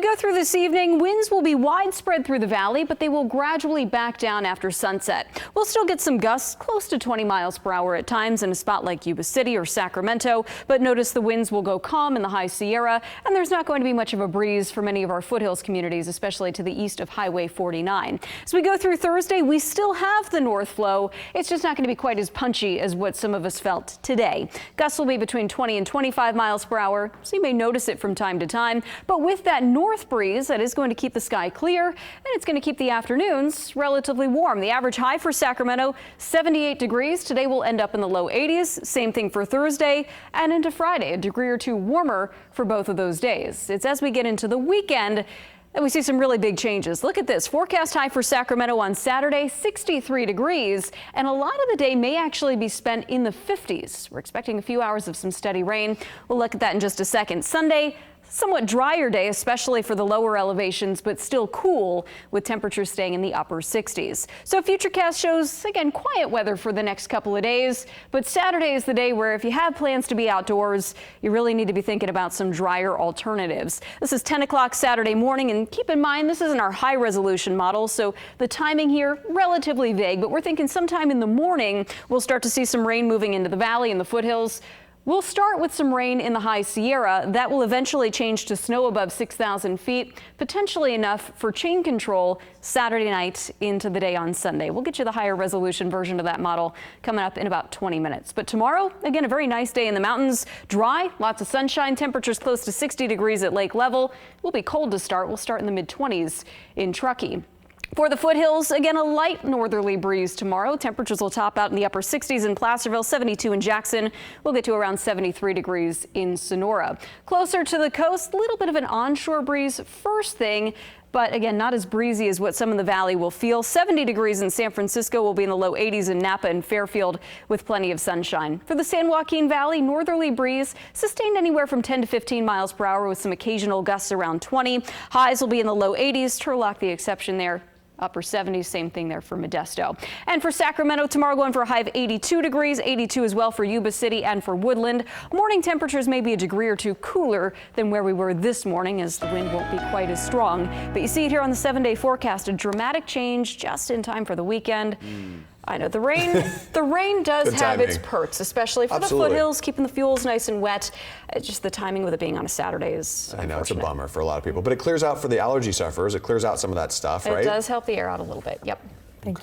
go through this evening, winds will be widespread through the valley, but they will gradually back down after sunset. We'll still get some gusts close to 20 miles per hour at times in a spot like Yuba City or Sacramento, but notice the winds will go calm in the high Sierra, and there's not going to be much of a breeze for many of our foothills communities, especially to the east of Highway 49. As we go through Thursday, we still have the north flow. It's just not going to be quite as punchy as what some of us felt today. Gusts will be between 20 and 25 miles per hour, so you may notice it from time to time, but with that north breeze, that is going to keep the sky clear, and it's going to keep the afternoons relatively warm. The average high for Sacramento, 78 degrees. Today will end up in the low 80s. Same thing for Thursday and into Friday, a degree or two warmer for both of those days. It's as we get into the weekend and we see some really big changes. Look at this. Forecast high for Sacramento on Saturday, 63 degrees, and a lot of the day may actually be spent in the 50s. We're expecting a few hours of some steady rain. We'll look at that in just a second. Sunday, somewhat drier day, especially for the lower elevations, but still cool with temperatures staying in the upper 60s. So Futurecast shows, again, quiet weather for the next couple of days, but Saturday is the day where if you have plans to be outdoors, you really need to be thinking about some drier alternatives. This is 10 o'clock Saturday morning, and keep in mind this isn't our high resolution model, so the timing here relatively vague, but we're thinking sometime in the morning we'll start to see some rain moving into the valley and the foothills. We'll start with some rain in the high Sierra. That will eventually change to snow above 6,000 feet, potentially enough for chain control Saturday night into the day on Sunday. We'll get you the higher resolution version of that model coming up in about 20 minutes. But tomorrow, again, a very nice day in the mountains. Dry, lots of sunshine, temperatures close to 60 degrees at lake level. We'll be cold to start. We'll start in the mid-20s in Truckee. For the foothills, again, a light northerly breeze tomorrow. Temperatures will top out in the upper 60s in Placerville, 72 in Jackson. We'll get to around 73 degrees in Sonora. Closer to the coast, a little bit of an onshore breeze first thing, but again, not as breezy as what some in the valley will feel. 70 degrees in San Francisco. Will be in the low 80s in Napa and Fairfield with plenty of sunshine. For the San Joaquin Valley, northerly breeze sustained anywhere from 10 to 15 miles per hour with some occasional gusts around 20. Highs will be in the low 80s. Turlock the exception there. Upper 70s, same thing there for Modesto. And for Sacramento, tomorrow going for a high of 82 degrees, 82 as well for Yuba City and for Woodland. Morning temperatures may be a degree or two cooler than where we were this morning as the wind won't be quite as strong. But you see it here on the 7-day forecast, a dramatic change just in time for the weekend. I know the rain does have its perks, especially for the foothills, keeping the fuels nice and wet. Just the timing with it being on a Saturday is I know it's a bummer for a lot of people, but it clears out for the allergy sufferers. It clears out some of that stuff, right? It does help the air out a little bit. Yep. Thank you.